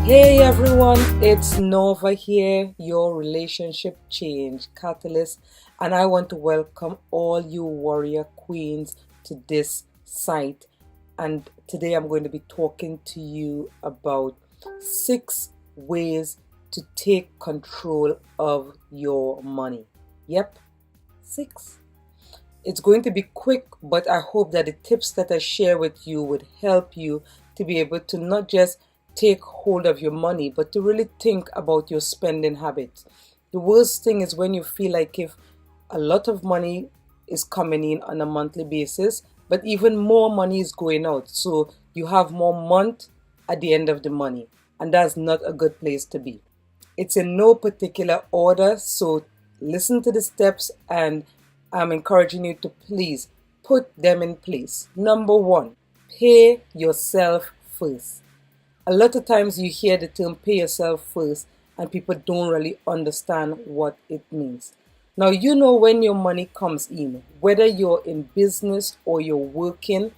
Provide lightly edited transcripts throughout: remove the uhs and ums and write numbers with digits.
Hey everyone, it's Norva here, your relationship change catalyst, and I want to welcome all you warrior queens to this site. And today I'm going to be talking to you about 6 ways to take control of your money. Yep, 6. It's going to be quick, but I hope that the tips that I share with you would help you to be able to not just take hold of your money, but to really think about your spending habits. The worst thing is when you feel like if a lot of money is coming in on a monthly basis, but even more money is going out. So you have more month at the end of the money, and that's not a good place to be. It's in no particular order, so listen to the steps and I'm encouraging you to please put them in place. Number 1, pay yourself first. A lot of times you hear the term pay yourself first and people don't really understand what it means. Now, you know when your money comes in, whether you're in business or you're working,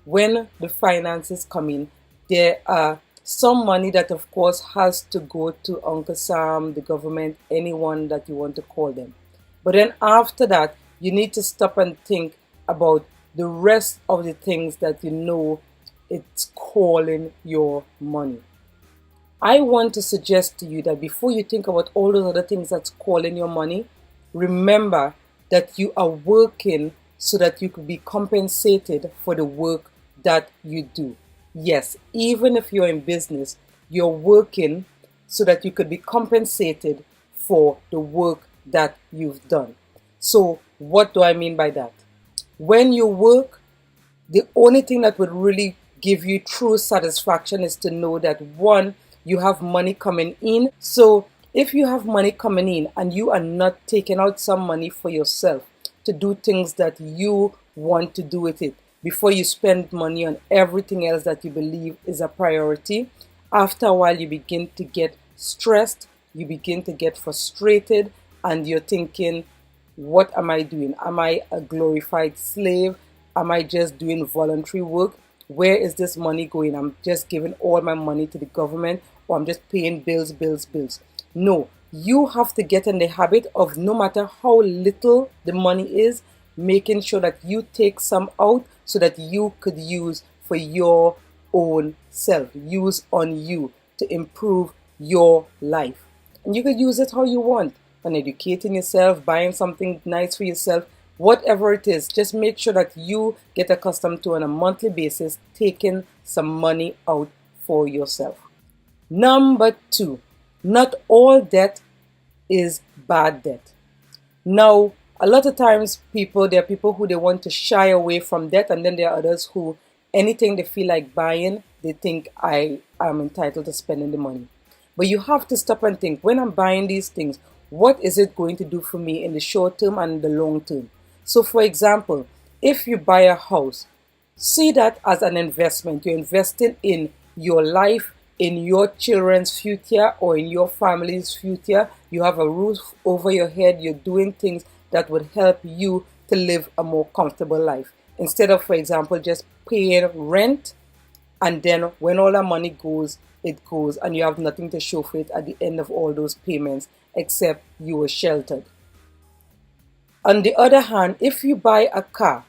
when the finances come in, there are some money that of course has to go to Uncle Sam, the government, anyone that you want to call them. But then after that, you need to stop and think about the rest of the things that you know it's calling your money. I want to suggest to you that before you think about all those other things that's calling your money, remember that you are working so that you could be compensated for the work that you do. Yes, even if you're in business, you're working so that you could be compensated for the work that you've done. So, what do I mean by that? When you work, the only thing that would really give you true satisfaction is to know that one, you have money coming in. So if you have money coming in and you are not taking out some money for yourself to do things that you want to do with it before you spend money on everything else that you believe is a priority, after a while you begin to get stressed, you begin to get frustrated, and you're thinking, what am I doing? Am I a glorified slave? Am I just doing voluntary work? Where is this money going? I'm just giving all my money to the government, or I'm just paying bills, bills, bills. No, you have to get in the habit of, no matter how little the money is, making sure that you take some out so that you could use for your own self, use on you to improve your life. And you could use it how you want, on educating yourself, buying something nice for yourself, whatever it is. Just make sure that you get accustomed to, on a monthly basis, taking some money out for yourself. Number 2, not all debt is bad debt. Now, a lot of times there are people who they want to shy away from debt, and then there are others who anything they feel like buying, they think I am entitled to spending the money. But you have to stop and think, when I'm buying these things, what is it going to do for me in the short term and the long term? So for example, if you buy a house, see that as an investment. You're investing in your life, in your children's future, or in your family's future. You have a roof over your head. You're doing things that would help you to live a more comfortable life. Instead of, for example, just paying rent, and then when all that money goes, it goes, and you have nothing to show for it at the end of all those payments, except you were sheltered. On the other hand, if you buy a car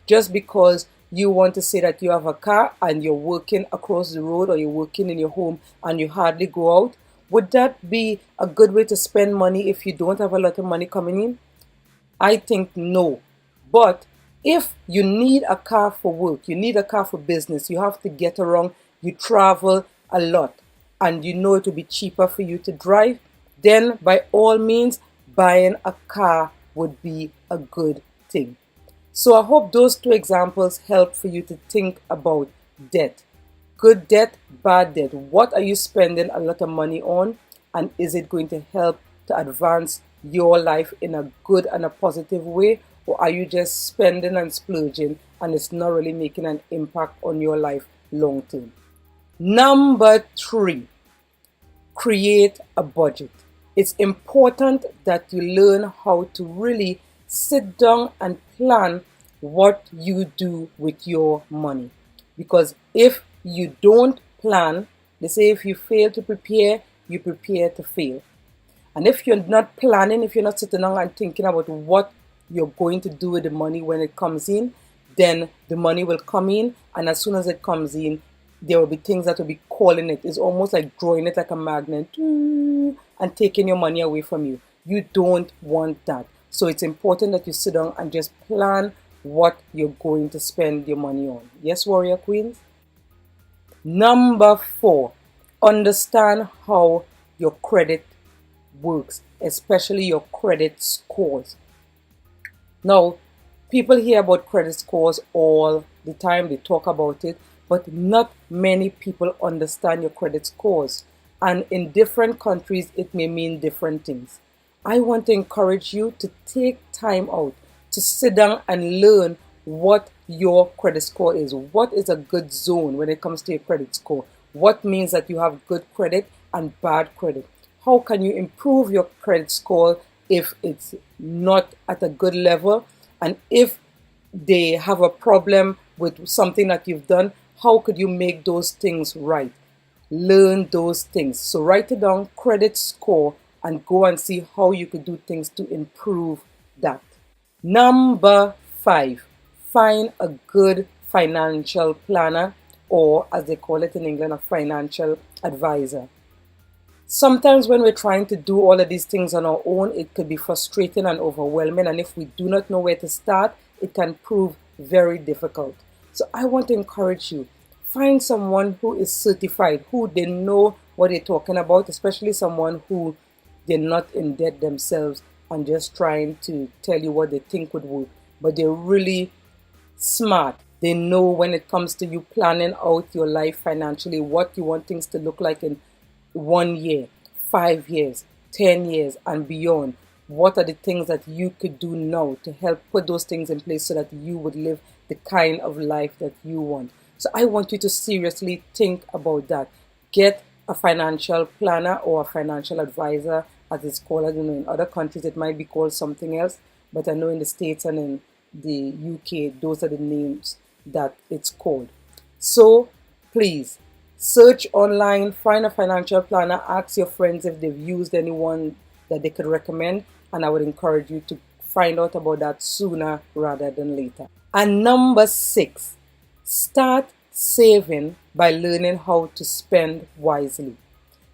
just because you want to say that you have a car and you're working across the road or you're working in your home and you hardly go out, would that be a good way to spend money if you don't have a lot of money coming in? I think no. But if you need a car for work, you need a car for business, you have to get around, you travel a lot, and you know it will be cheaper for you to drive, then by all means, buying a car would be a good thing. So I hope those 2 examples help for you to think about debt. Good debt, bad debt. What are you spending a lot of money on? And is it going to help to advance your life in a good and a positive way? Or are you just spending and splurging and it's not really making an impact on your life long term? Number 3, create a budget. It's important that you learn how to really sit down and plan what you do with your money. Because if you don't plan, They say if you fail to prepare, you prepare to fail. And if you're not planning, if you're not sitting down and thinking about what you're going to do with the money when it comes in, then the money will come in. And as soon as it comes in, there will be things that will be calling it. It's almost like drawing it like a magnet and taking your money away from you. You don't want that. So it's important that you sit down and just plan what you're going to spend your money on. Yes, Warrior Queens? Number 4, understand how your credit works, especially your credit scores. Now, people hear about credit scores all the time, they talk about it, but not many people understand your credit scores. And in different countries, it may mean different things. I want to encourage you to take time out to sit down and learn what your credit score is. What is a good zone when it comes to your credit score? What means that you have good credit and bad credit? How can you improve your credit score if it's not at a good level? And if they have a problem with something that you've done, how could you make those things right? Learn those things. So write it down, credit score, and go and see how you could do things to improve that. Number 5, find a good financial planner, or as they call it in England, a financial advisor. Sometimes when we're trying to do all of these things on our own, it could be frustrating and overwhelming. And if we do not know where to start, it can prove very difficult. So I want to encourage you, find someone who is certified, who they know what they're talking about, especially someone who they're not in debt themselves and just trying to tell you what they think would work. But they're really smart. They know when it comes to you planning out your life financially, what you want things to look like in 1 year, 5 years, 10 years, and beyond. What are the things that you could do now to help put those things in place so that you would live the kind of life that you want? So I want you to seriously think about that. Get a financial planner or a financial advisor, as it's called. I don't know, in other countries it might be called something else, but I know in the States and in the UK, those are the names that it's called. So please, search online, find a financial planner, ask your friends if they've used anyone that they could recommend, and I would encourage you to find out about that sooner rather than later. And number 6, start saving by learning how to spend wisely.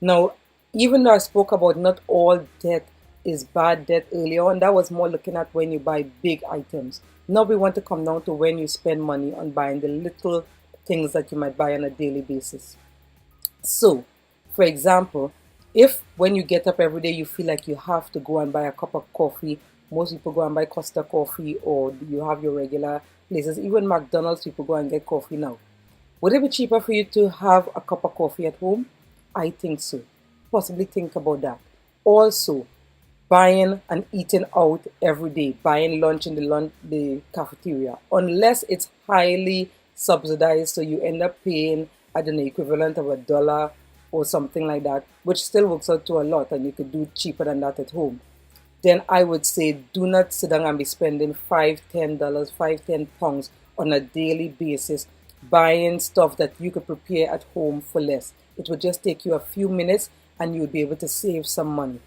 Now, even though I spoke about not all debt is bad debt earlier on, that was more looking at when you buy big items. Now we want to come down to when you spend money on buying the little things that you might buy on a daily basis. So, for example, if when you get up every day you feel like you have to go and buy a cup of coffee, most people go and buy Costa coffee, or you have your regular places, even McDonald's, people go and get coffee now. Would it be cheaper for you to have a cup of coffee at home? I think so. Possibly think about that. Also, buying and eating out every day, buying lunch in the cafeteria, unless it's highly subsidized, so you end up paying, I don't know, equivalent of $1 or something like that, which still works out to a lot, and you could do cheaper than that at home. Then I would say do not sit down and be spending $5, $10, £5, £10 on a daily basis buying stuff that you could prepare at home for less. It would just take you a few minutes and you'll be able to save some money.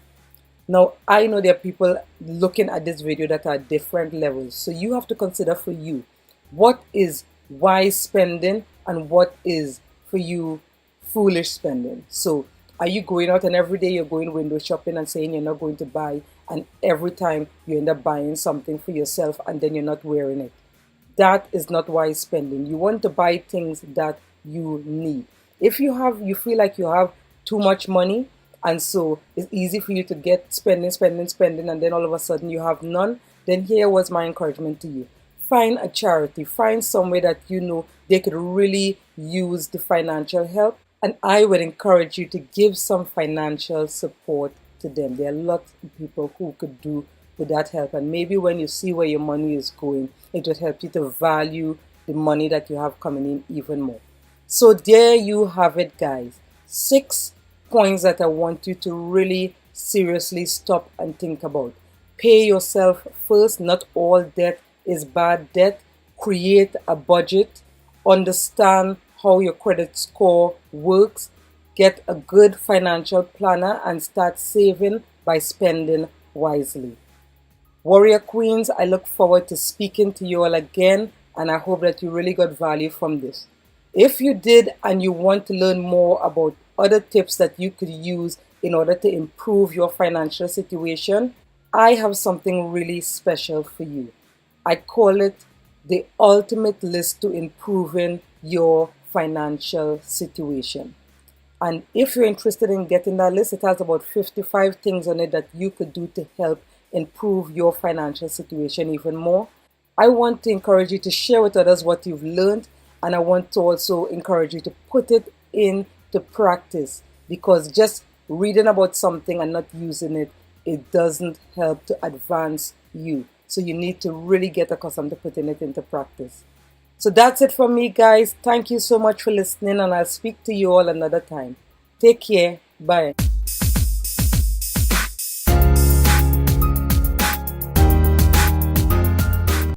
Now, I know there are people looking at this video that are at different levels. So you have to consider for you, what is wise spending and what is for you foolish spending. So are you going out and every day you're going window shopping and saying you're not going to buy, and every time you end up buying something for yourself and then you're not wearing it? That is not wise spending. You want to buy things that you need. If you feel like you have too much money, and so it's easy for you to get spending, and then all of a sudden you have none, then here was my encouragement to you. Find a charity, find somewhere that you know they could really use the financial help, and I would encourage you to give some financial support to them. There are lots of people who could do with that help, and maybe when you see where your money is going, it would help you to value the money that you have coming in even more. So there you have it, guys. 6 points that I want you to really seriously stop and think about. Pay yourself first. Not all debt is bad debt. Create a budget. Understand how your credit score works. get a good financial planner and start saving by spending wisely. Warrior Queens, I look forward to speaking to you all again, and I hope that you really got value from this. If you did and you want to learn more about other tips that you could use in order to improve your financial situation, I have something really special for you. I call it the ultimate list to improving your financial situation. And if you're interested in getting that list, it has about 55 things on it that you could do to help improve your financial situation even more. I want to encourage you to share with others what you've learned, and I want to also encourage you to put it into practice, because just reading about something and not using it, it doesn't help to advance you. So you need to really get accustomed to putting it into practice. So that's it from me, guys. Thank you so much for listening, and I'll speak to you all another time. Take care. Bye.